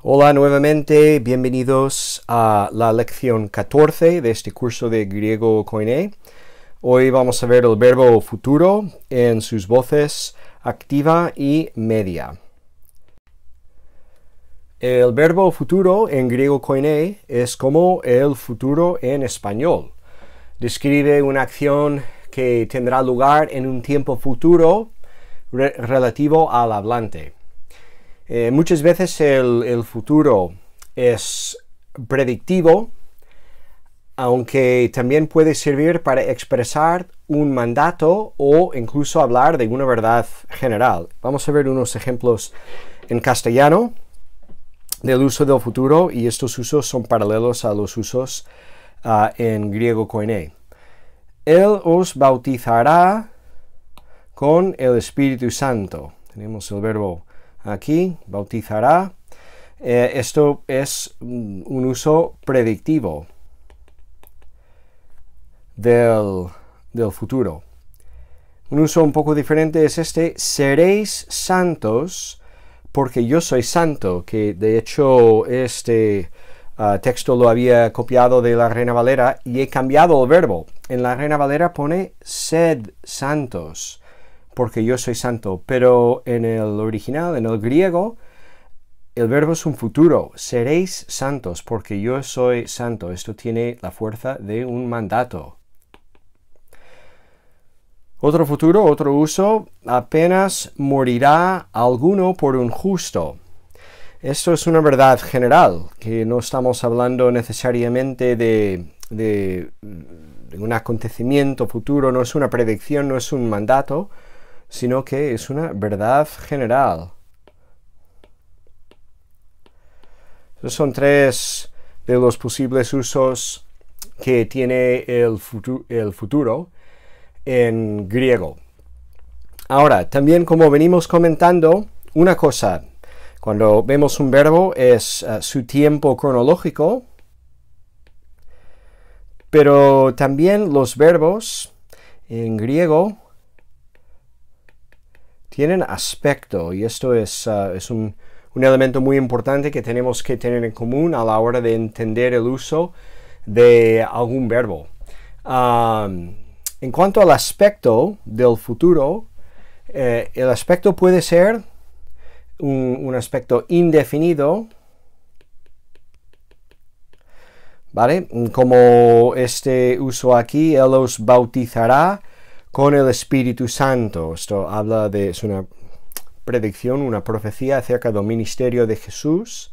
Hola nuevamente, bienvenidos a la lección 14 de este curso de griego Koine. Hoy vamos a ver el verbo futuro en sus voces activa y media. El verbo futuro en griego Koine es como el futuro en español. Describe una acción que tendrá lugar en un tiempo futuro relativo al hablante. Muchas veces el futuro es predictivo, aunque también puede servir para expresar un mandato o incluso hablar de una verdad general. Vamos a ver unos ejemplos en castellano del uso del futuro, y estos usos son paralelos a los usos en griego Koine. Él os bautizará con el Espíritu Santo. Tenemos el verbo aquí, bautizará. Esto es un uso predictivo del futuro. Un uso un poco diferente es este: seréis santos porque yo soy santo, que de hecho este texto lo había copiado de la Reina Valera y he cambiado el verbo. En la Reina Valera pone sed santos porque yo soy santo, pero en el original, en el griego, el verbo es un futuro. Seréis santos porque yo soy santo. Esto tiene la fuerza de un mandato. Otro futuro, otro uso: apenas morirá alguno por un justo. Esto es una verdad general, que no estamos hablando necesariamente de un acontecimiento futuro, no es una predicción, no es un mandato, sino que es una verdad general. Estos son tres de los posibles usos que tiene el futuro en griego. Ahora, también, como venimos comentando, una cosa, cuando vemos un verbo es su tiempo cronológico, pero también los verbos en griego tienen aspecto, y esto es un elemento muy importante que tenemos que tener en común a la hora de entender el uso de algún verbo. En cuanto al aspecto del futuro, el aspecto puede ser un aspecto indefinido, ¿vale? Como este uso aquí: Él os bautizará con el Espíritu Santo. Esto habla de, es una predicción, una profecía acerca del ministerio de Jesús,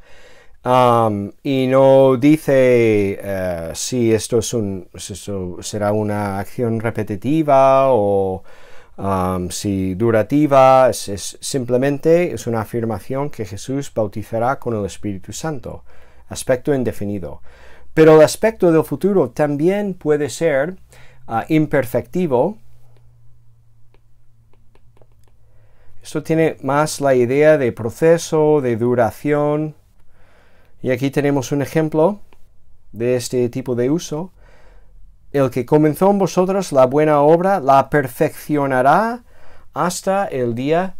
y no dice si esto será una acción repetitiva o si durativa. Simplemente es una afirmación que Jesús bautizará con el Espíritu Santo. Aspecto indefinido. Pero el aspecto del futuro también puede ser imperfectivo. Esto tiene más la idea de proceso, de duración. Y aquí tenemos un ejemplo de este tipo de uso: el que comenzó en vosotros la buena obra la perfeccionará hasta el día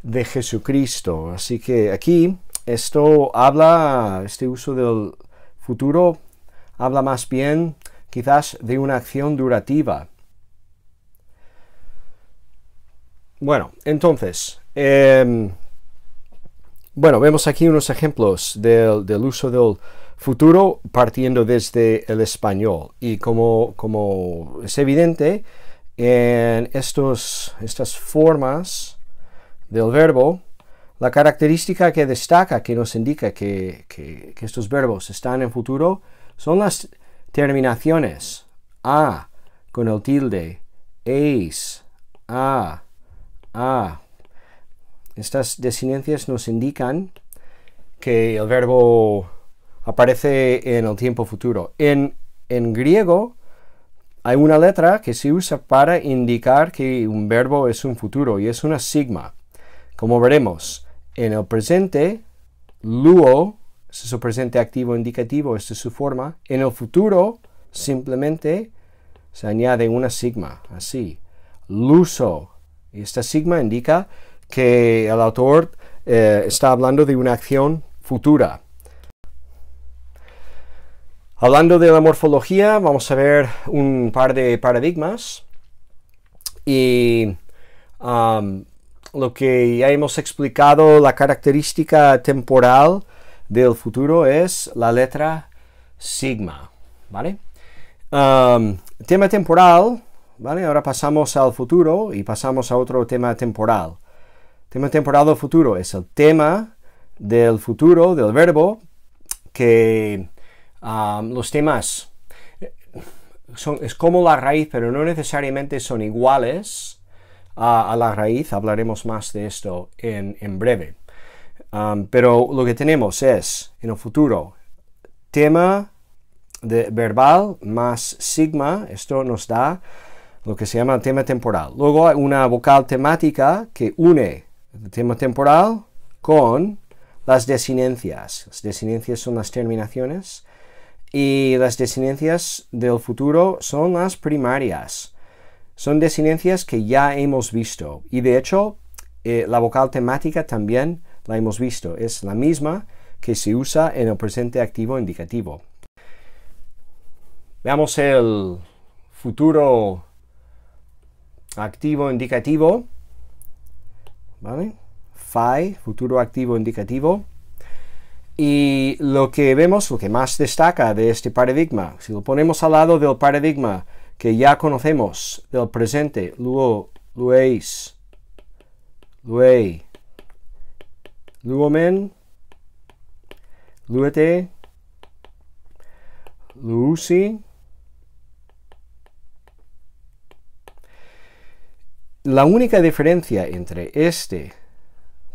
de Jesucristo. Así que aquí este uso del futuro habla más bien quizás de una acción durativa. Bueno, entonces, vemos aquí unos ejemplos del uso del futuro partiendo desde el español. Y como es evidente, en estas formas del verbo, la característica que destaca, que nos indica que estos verbos están en futuro, son las terminaciones: a con el tilde, eis, a. Estas desinencias nos indican que el verbo aparece en el tiempo futuro. En griego hay una letra que se usa para indicar que un verbo es un futuro, y es una sigma. Como veremos, en el presente, luo, este es su presente activo indicativo, esta es su forma. En el futuro, simplemente se añade una sigma, así. Luso. Y esta sigma indica que el autor está hablando de una acción futura. Hablando de la morfología, vamos a ver un par de paradigmas. Y lo que ya hemos explicado, la característica temporal del futuro es la letra sigma, ¿vale? Tema temporal, ¿vale? Ahora pasamos al futuro y pasamos a otro tema temporal. Tema temporal del futuro es el tema del futuro, del verbo, que los temas es como la raíz, pero no necesariamente son iguales a la raíz. Hablaremos más de esto en breve. Pero lo que tenemos es, en el futuro, tema verbal más sigma. Esto nos da lo que se llama el tema temporal. Luego hay una vocal temática que une el tema temporal con las desinencias. Las desinencias son las terminaciones y las desinencias del futuro son las primarias. Son desinencias que ya hemos visto y de hecho la vocal temática también la hemos visto. Es la misma que se usa en el presente activo indicativo. Veamos el futuro activo indicativo, ¿vale? FI, futuro activo indicativo. Y lo que vemos, lo que más destaca de este paradigma, si lo ponemos al lado del paradigma que ya conocemos del presente, luo, lueis, luei, luomen, luete, luusi. La única diferencia entre este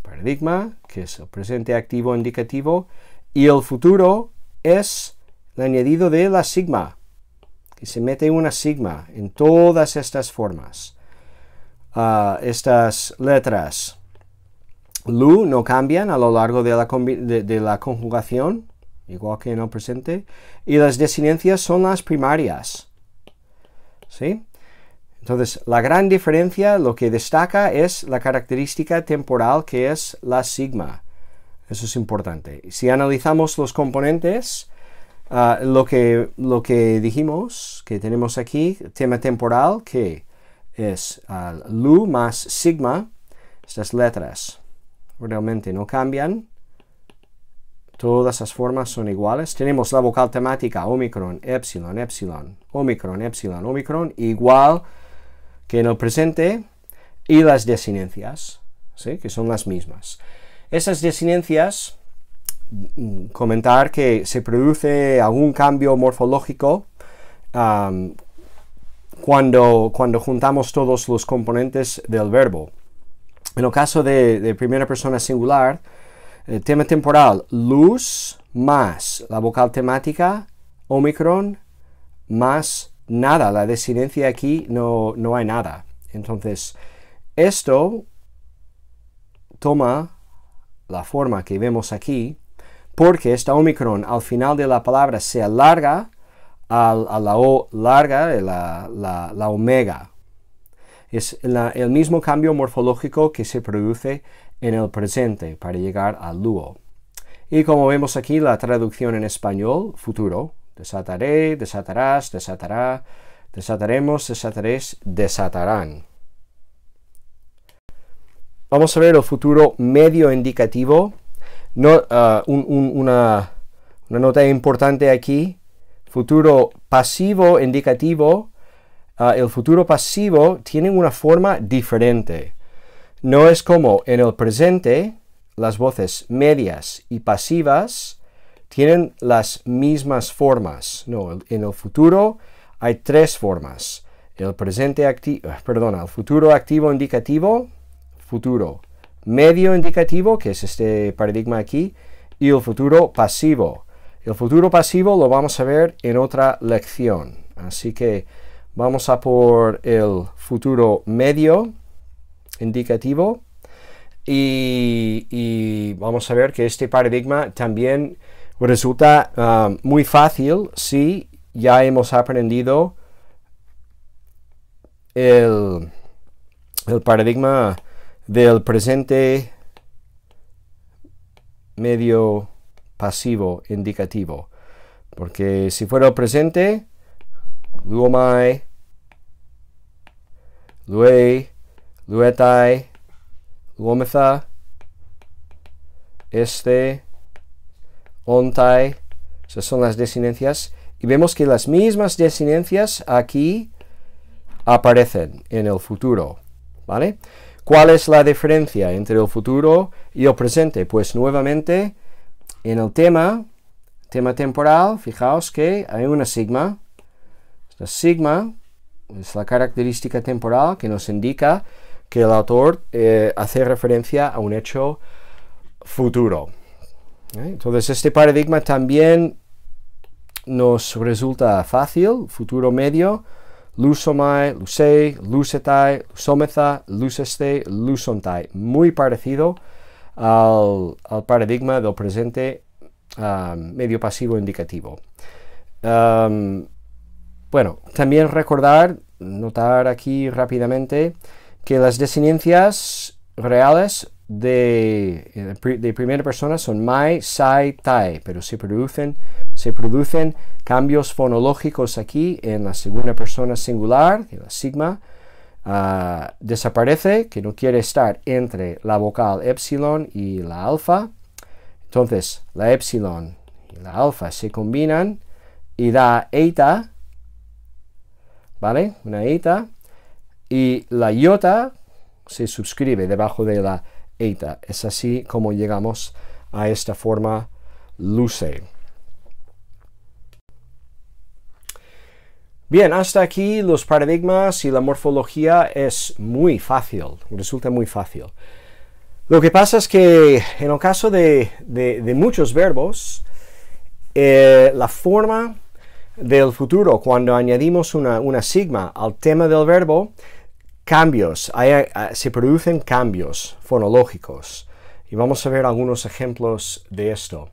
paradigma, que es el presente activo indicativo, y el futuro es el añadido de la sigma, que se mete una sigma en todas estas formas. Estas letras lu no cambian a lo largo de la conjugación, igual que en el presente, y las desinencias son las primarias. ¿Sí? Entonces, la gran diferencia, lo que destaca es la característica temporal que es la sigma. Eso es importante. Si analizamos los componentes, lo que dijimos, que tenemos aquí, tema temporal, que es lu más sigma, estas letras realmente no cambian. Todas las formas son iguales. Tenemos la vocal temática, omicron, epsilon, epsilon, omicron, epsilon, omicron, igual que en el presente, y las desinencias, ¿sí? Que son las mismas. Esas desinencias, comentar que se produce algún cambio morfológico cuando juntamos todos los componentes del verbo. En el caso de primera persona singular, el tema temporal, luz, más la vocal temática, omicron, más nada, la desinencia aquí no hay nada. Entonces, esto toma la forma que vemos aquí, porque esta omicron al final de la palabra se alarga a la O larga, la omega. Es el mismo cambio morfológico que se produce en el presente para llegar al luo. Y como vemos aquí, la traducción en español, futuro, desataré, desatarás, desatará, desataremos, desataréis, desatarán. Vamos a ver el futuro medio indicativo. Una nota importante aquí. Futuro pasivo indicativo. El futuro pasivo tiene una forma diferente. No es como en el presente, las voces medias y pasivas tienen las mismas formas. No, en el futuro hay tres formas. El futuro activo indicativo, futuro medio indicativo, que es este paradigma aquí, y el futuro pasivo. El futuro pasivo lo vamos a ver en otra lección. Así que vamos a por el futuro medio indicativo y vamos a ver que este paradigma también resulta muy fácil si ya hemos aprendido el paradigma del presente medio pasivo indicativo. Porque si fuera el presente, luomai, luei, luetai, luometha, ontai. Esas son las desinencias. Y vemos que las mismas desinencias aquí aparecen en el futuro, ¿vale? ¿Cuál es la diferencia entre el futuro y el presente? Pues nuevamente, en el tema temporal, fijaos que hay una sigma. Esta sigma es la característica temporal que nos indica que el autor hace referencia a un hecho futuro. Entonces este paradigma también nos resulta fácil, futuro medio, lusomai, lusei, lusetai, lusometha, luseste, lusontai, muy parecido al paradigma del presente medio pasivo indicativo. Bueno, también notar aquí rápidamente que las desinencias reales de primera persona son mai, sai, tai, pero se producen cambios fonológicos aquí en la segunda persona singular, que la sigma desaparece, que no quiere estar entre la vocal epsilon y la alfa. Entonces la epsilon y la alfa se combinan y da eta, ¿vale? Una eta, y la iota se suscribe debajo de la eta. Es así como llegamos a esta forma luce. Bien, hasta aquí los paradigmas y la morfología es muy fácil, resulta muy fácil. Lo que pasa es que en el caso de muchos verbos, la forma del futuro, cuando añadimos una sigma al tema del verbo, se producen cambios fonológicos. Y vamos a ver algunos ejemplos de esto.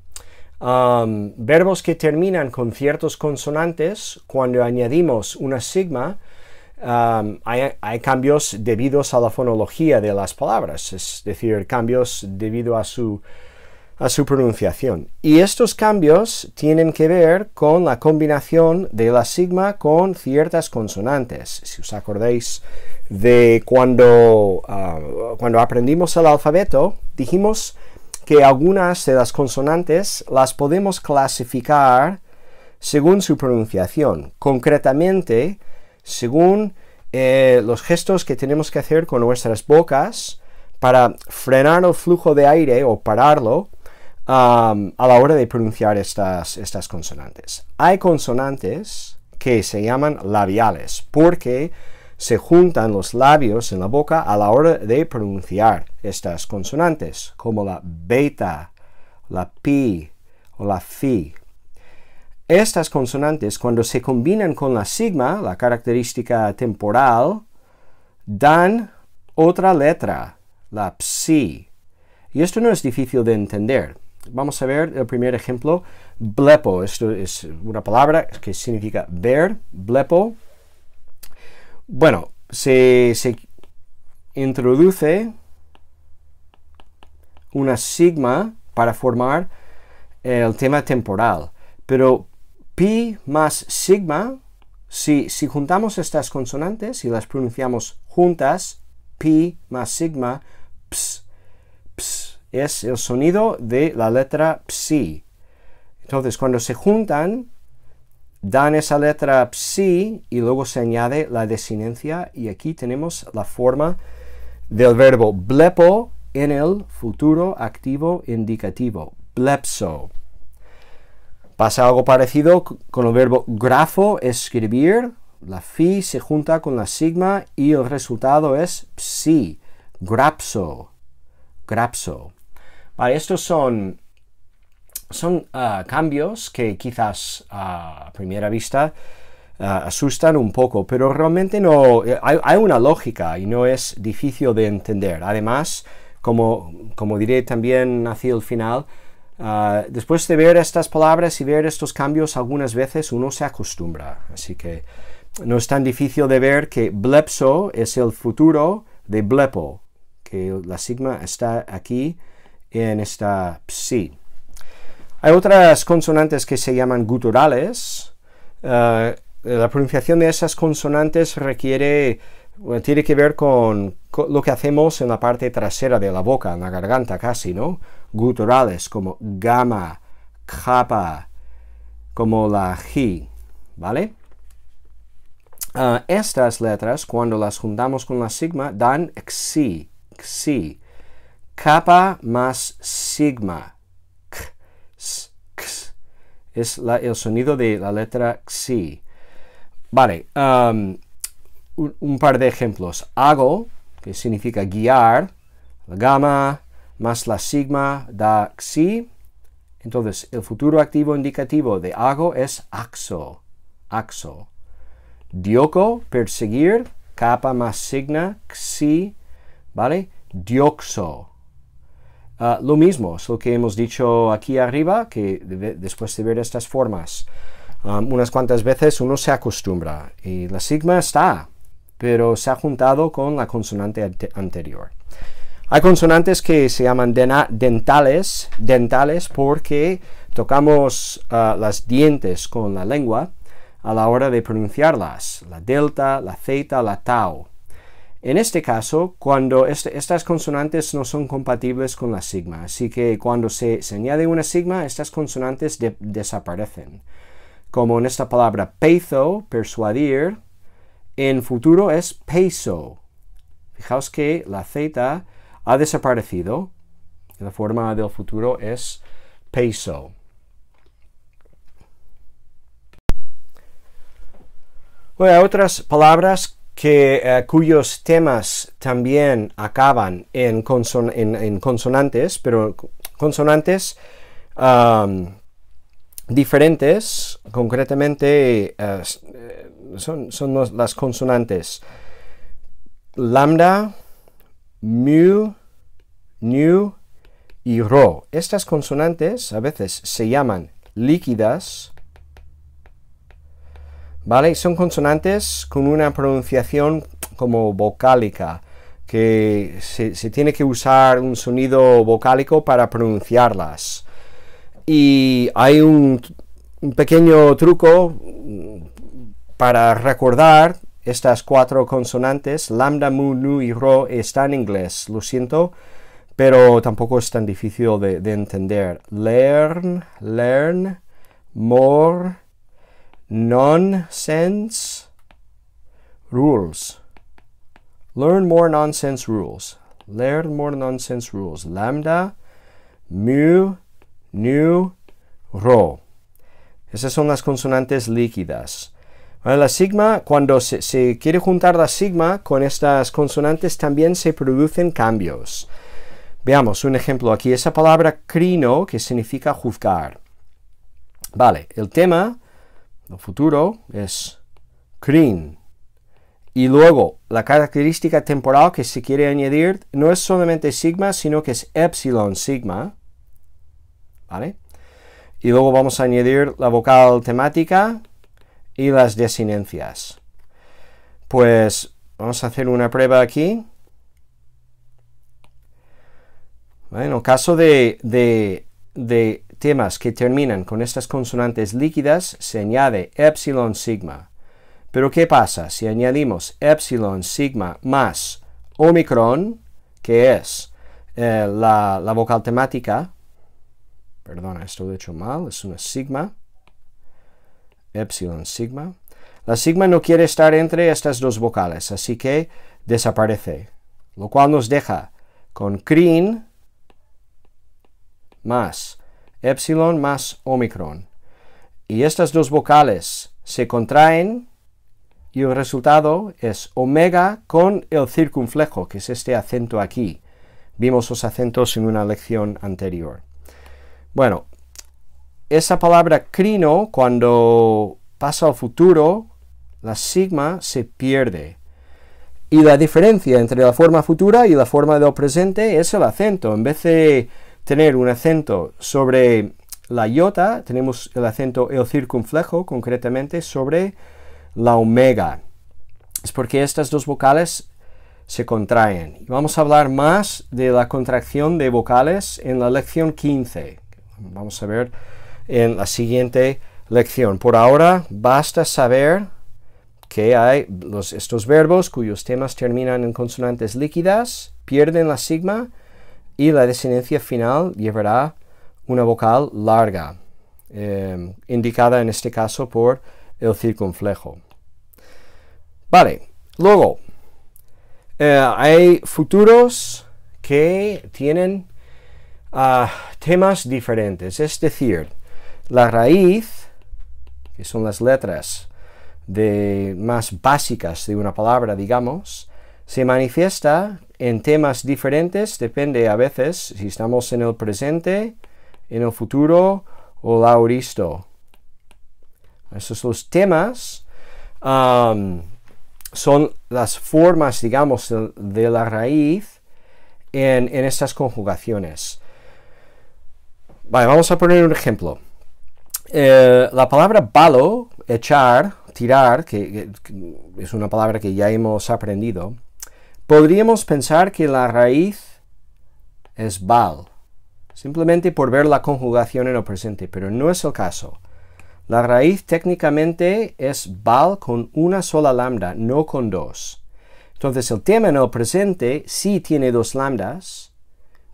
Verbos que terminan con ciertos consonantes, cuando añadimos una sigma, hay cambios debidos a la fonología de las palabras, es decir, cambios debido a su pronunciación. Y estos cambios tienen que ver con la combinación de la sigma con ciertas consonantes. Si os acordáis de cuando aprendimos el alfabeto, dijimos que algunas de las consonantes las podemos clasificar según su pronunciación, concretamente según los gestos que tenemos que hacer con nuestras bocas para frenar el flujo de aire o pararlo a la hora de pronunciar estas consonantes. Hay consonantes que se llaman labiales porque se juntan los labios en la boca a la hora de pronunciar estas consonantes, como la beta, la pi o la fi. Estas consonantes, cuando se combinan con la sigma, la característica temporal, dan otra letra, la psi. Y esto no es difícil de entender. Vamos a ver el primer ejemplo, blepo. Esto es una palabra que significa ver, blepo. Bueno, se introduce una sigma para formar el tema temporal, pero pi más sigma, si juntamos estas consonantes y las pronunciamos juntas, pi más sigma, ps, ps, es el sonido de la letra psi. Entonces, cuando se juntan, dan esa letra psi y luego se añade la desinencia y aquí tenemos la forma del verbo blepo en el futuro activo indicativo, blepso. Pasa algo parecido con el verbo grafo, escribir. La fi se junta con la sigma y el resultado es psi, grapso, grapso. Vale, estos son cambios que quizás a primera vista asustan un poco, pero realmente no hay una lógica y no es difícil de entender. Además, como diré también hacia el final, después de ver estas palabras y ver estos cambios, algunas veces uno se acostumbra. Así que no es tan difícil de ver que blepso es el futuro de blepo, que la sigma está aquí en esta psi. Hay otras consonantes que se llaman guturales. La pronunciación de esas consonantes tiene que ver con lo que hacemos en la parte trasera de la boca, en la garganta casi, ¿no? Guturales como gamma, japa, como la ji, ¿vale? Estas letras, cuando las juntamos con la sigma, dan xi, xi. Kappa más sigma. K, s, x. Es el sonido de la letra xi. Vale, un par de ejemplos. Hago, que significa guiar, la gamma más la sigma da xi. Entonces, el futuro activo indicativo de hago es axo, axo. Dioko, perseguir, kappa más sigma, xi, ¿vale? Dioxo. Lo mismo es lo que hemos dicho aquí arriba, que después de ver estas formas unas cuantas veces uno se acostumbra y la sigma está, pero se ha juntado con la consonante anterior. Hay consonantes que se llaman dentales, dentales porque tocamos las dientes con la lengua a la hora de pronunciarlas, la delta, la zeta, la tau. En este caso, cuando estas consonantes no son compatibles con la sigma, así que cuando se añade una sigma, estas consonantes desaparecen. Como en esta palabra peizo, persuadir, en futuro es peiso. Fijaos que la zeta ha desaparecido, la forma del futuro es peiso. Bueno, hay otras palabras cuyos temas también acaban en consonantes, pero consonantes diferentes, concretamente son las consonantes lambda, mu, nu y ro. Estas consonantes a veces se llaman líquidas, ¿vale? Son consonantes con una pronunciación como vocálica, que se tiene que usar un sonido vocálico para pronunciarlas. Y hay un pequeño truco para recordar estas cuatro consonantes, lambda, mu, nu y ro, está en inglés, lo siento, pero tampoco es tan difícil de entender. Learn, learn, more, nonsense, rules. Learn more nonsense rules. Learn more nonsense rules. Lambda, mu, nu, ro. Esas son las consonantes líquidas. Bueno, la sigma, cuando se quiere juntar la sigma con estas consonantes, también se producen cambios. Veamos un ejemplo aquí. Esa palabra crino, que significa juzgar. Vale, el tema, el futuro, es crin. Y luego, la característica temporal que se quiere añadir no es solamente sigma, sino que es epsilon sigma. ¿Vale? Y luego vamos a añadir la vocal temática y las desinencias. Pues vamos a hacer una prueba aquí. ¿Vale? En el caso de temas que terminan con estas consonantes líquidas, se añade epsilon sigma. Pero ¿qué pasa si añadimos epsilon sigma más omicron, que es la vocal temática? Perdona, esto lo he hecho mal, es una sigma. Epsilon sigma. La sigma no quiere estar entre estas dos vocales, así que desaparece. Lo cual nos deja con crin más epsilon más omicron. Y estas dos vocales se contraen y el resultado es omega con el circunflejo, que es este acento aquí. Vimos los acentos en una lección anterior. Bueno, esa palabra crino, cuando pasa al futuro, la sigma se pierde. Y la diferencia entre la forma futura y la forma del presente es el acento. En vez de tener un acento sobre la iota, tenemos el acento, el circunflejo, concretamente sobre la omega. Es porque estas dos vocales se contraen. Y vamos a hablar más de la contracción de vocales en la lección 15. Vamos a ver en la siguiente lección. Por ahora, basta saber que hay estos verbos cuyos temas terminan en consonantes líquidas, pierden la sigma y la desinencia final llevará una vocal larga, indicada en este caso por el circunflejo. Vale, luego, hay futuros que tienen temas diferentes, es decir, la raíz, que son las letras más básicas de una palabra, digamos, se manifiesta en temas diferentes, depende a veces si estamos en el presente, en el futuro o el aoristo. Esos los temas son las formas, digamos, de la raíz en estas conjugaciones. Vale, vamos a poner un ejemplo. La palabra balo, echar, tirar, que es una palabra que ya hemos aprendido, podríamos pensar que la raíz es bal, simplemente por ver la conjugación en el presente, pero no es el caso. La raíz técnicamente es bal con una sola lambda, no con dos. Entonces el tema en el presente sí tiene dos lambdas,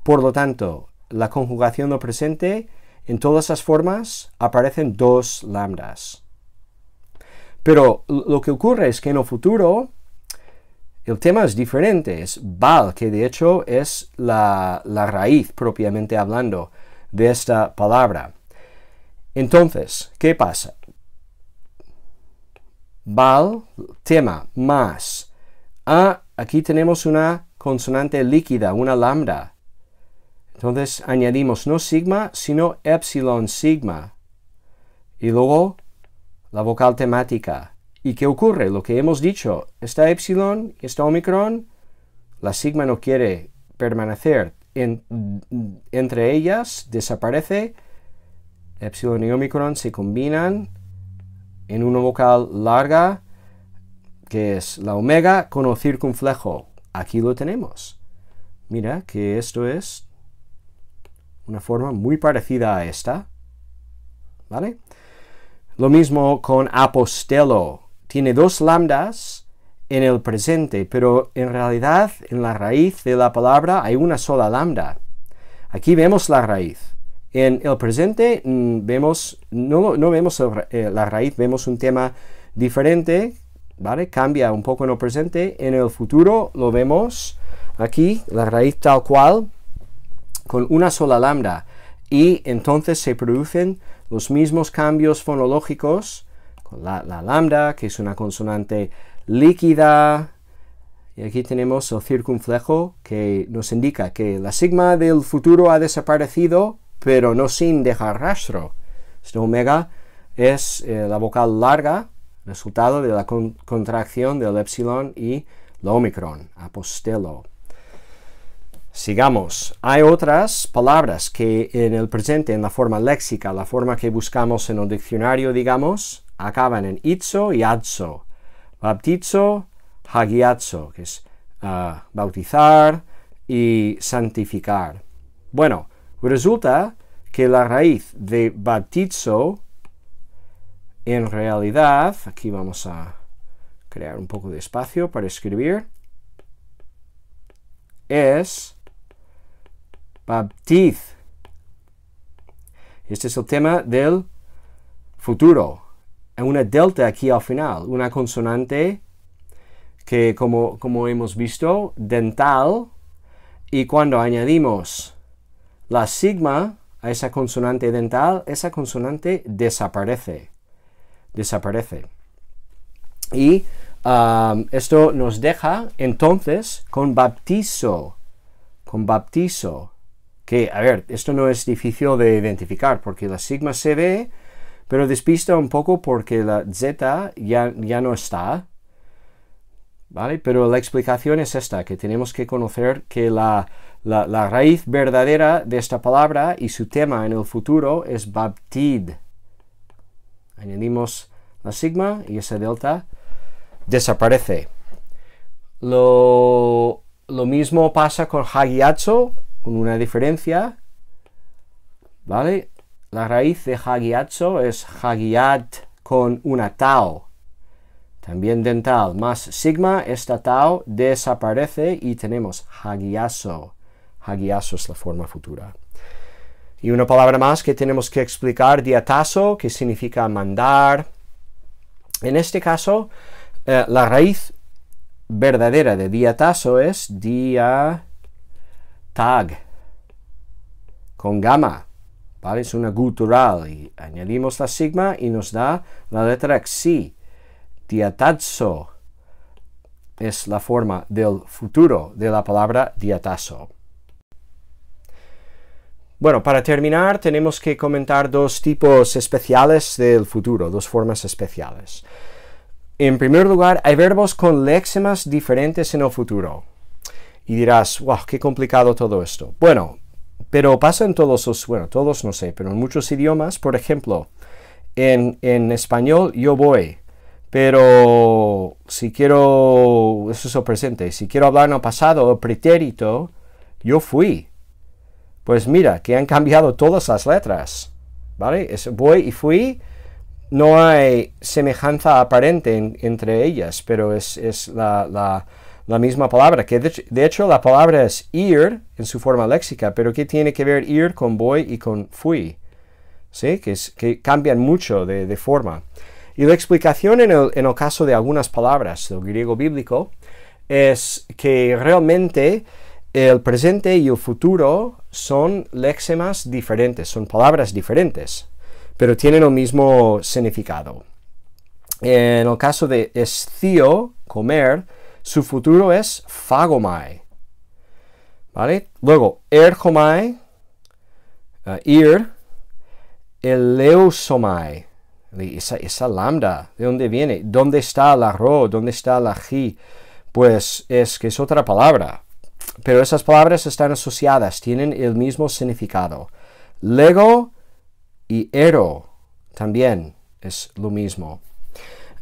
por lo tanto la conjugación del presente en todas las formas aparecen dos lambdas. Pero lo que ocurre es que en el futuro el tema es diferente, es bal, que de hecho es la raíz propiamente hablando de esta palabra. Entonces, ¿qué pasa? Bal, tema, más. Aquí tenemos una consonante líquida, una lambda. Entonces añadimos no sigma, sino epsilon sigma. Y luego la vocal temática. ¿Y qué ocurre? Lo que hemos dicho, esta epsilon, esta omicron, la sigma no quiere permanecer entre ellas, desaparece, epsilon y omicron se combinan en una vocal larga, que es la omega con el circunflejo. Aquí lo tenemos. Mira que esto es una forma muy parecida a esta, ¿vale? Lo mismo con apostelo. Tiene dos lambdas en el presente, pero en realidad en la raíz de la palabra hay una sola lambda. Aquí vemos la raíz. En el presente no vemos la raíz, vemos un tema diferente, ¿vale? Cambia un poco en el presente. En el futuro lo vemos aquí, la raíz tal cual, con una sola lambda. Y entonces se producen los mismos cambios fonológicos con la lambda, que es una consonante líquida, y aquí tenemos el circunflejo que nos indica que la sigma del futuro ha desaparecido, pero no sin dejar rastro. Esta omega es la vocal larga, resultado de la contracción del epsilon y la omicron, apostelo. Sigamos. Hay otras palabras que en el presente, en la forma léxica, la forma que buscamos en el diccionario, digamos, acaban en itzo y adzo. Baptizo, hagiazo, que es bautizar y santificar. Bueno, resulta que la raíz de baptizo, en realidad, aquí vamos a crear un poco de espacio para escribir, es baptiz. Este es el tema del futuro. Hay una delta aquí al final, una consonante que como hemos visto, dental, y cuando añadimos la sigma a esa consonante dental, esa consonante desaparece. Y esto nos deja entonces con baptizo, que, a ver, esto no es difícil de identificar porque la sigma se ve, pero despista un poco porque la z ya no está, ¿vale? Pero la explicación es esta, que tenemos que conocer que la raíz verdadera de esta palabra y su tema en el futuro es baptid. Añadimos la sigma y esa delta desaparece. Lo mismo pasa con hagiazo, con una diferencia, ¿vale? la raíz de hagiazo es hagiat con una tau, también dental, más sigma, esta tau desaparece y tenemos hagiazo. Hagiazo es la forma futura. Y una palabra más que tenemos que explicar, diatazo, que significa mandar. En este caso, la raíz verdadera de diatazo es diatag, con gamma, ¿vale? Es una gutural y añadimos la sigma y nos da la letra xi. Diatazo es la forma del futuro de la palabra diatazo. Bueno, para terminar tenemos que comentar dos tipos especiales del futuro, dos formas especiales. En primer lugar, hay verbos con léximas diferentes en el futuro. Y dirás, wow, qué complicado todo esto. Bueno, pero pasa en todos todos no sé, pero en muchos idiomas. Por ejemplo, en español yo voy, pero si quiero, eso es el presente, si quiero hablar en el pasado, el pretérito, yo fui. Pues mira, que han cambiado todas las letras, ¿vale? Es voy y fui, no hay semejanza aparente entre ellas, pero es la misma palabra, que de hecho la palabra es ir en su forma léxica, pero ¿qué tiene que ver ir con voy y con fui? ¿Sí? Que cambian mucho de forma. Y la explicación en el caso de algunas palabras del griego bíblico es que realmente el presente y el futuro son léximas diferentes, son palabras diferentes, pero tienen el mismo significado. En el caso de esthio, comer, su futuro es phagomai, ¿vale? Luego, ergomai, ir, eleusomai, esa lambda, ¿de dónde viene? ¿Dónde está la ro? ¿Dónde está la ji? Pues es que es otra palabra. Pero esas palabras están asociadas, tienen el mismo significado. Lego y ero también es lo mismo.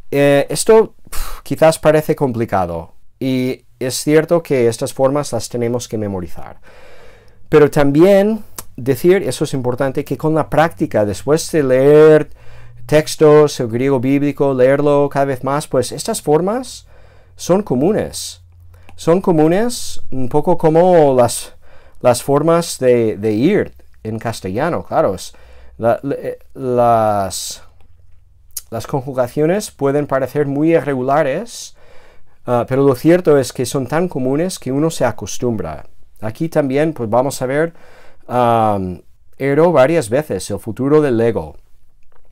Esto quizás parece complicado y es cierto que estas formas las tenemos que memorizar. Pero también decir, eso es importante, que con la práctica, después de leer textos, el griego bíblico, leerlo cada vez más, pues estas formas son comunes. Son comunes un poco como las formas de ir en castellano, claro. Las conjugaciones pueden parecer muy irregulares, pero lo cierto es que son tan comunes que uno se acostumbra. Aquí también pues vamos a ver ero varias veces, el futuro del Lego.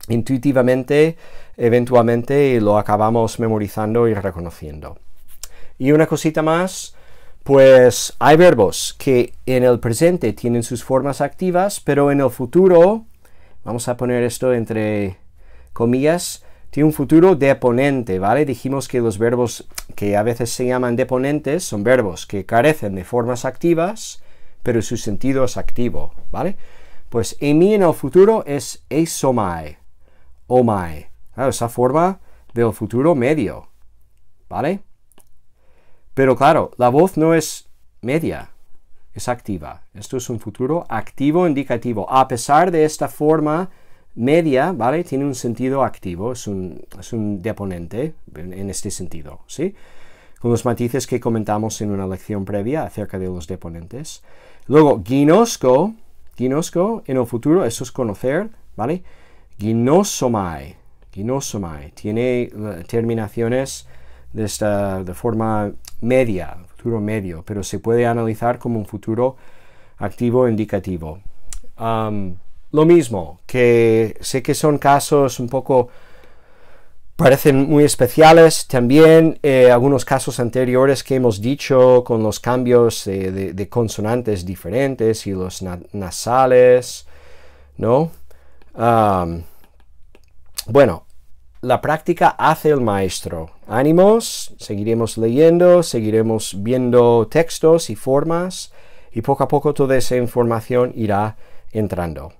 Intuitivamente, eventualmente lo acabamos memorizando y reconociendo. Y una cosita más, pues hay verbos que en el presente tienen sus formas activas, pero en el futuro, vamos a poner esto entre comillas, tiene un futuro deponente, ¿vale? Dijimos que los verbos que a veces se llaman deponentes son verbos que carecen de formas activas, pero su sentido es activo, ¿vale? Pues emi en el futuro es eisomai, omai, claro, esa forma del futuro medio, ¿vale? Pero claro, la voz no es media, es activa. Esto es un futuro activo indicativo. A pesar de esta forma media, ¿vale? Tiene un sentido activo, es un deponente en este sentido, ¿sí? Con los matices que comentamos en una lección previa acerca de los deponentes. Luego, ginosco en el futuro, eso es conocer, ¿vale? Ginosomai, tiene terminaciones de forma media, futuro medio, pero se puede analizar como un futuro activo indicativo. Lo mismo, que sé que son casos un poco, parecen muy especiales, también algunos casos anteriores que hemos dicho con los cambios de consonantes diferentes y los nasales, ¿no? Bueno, la práctica hace el maestro. Ánimos, seguiremos leyendo, seguiremos viendo textos y formas y poco a poco toda esa información irá entrando.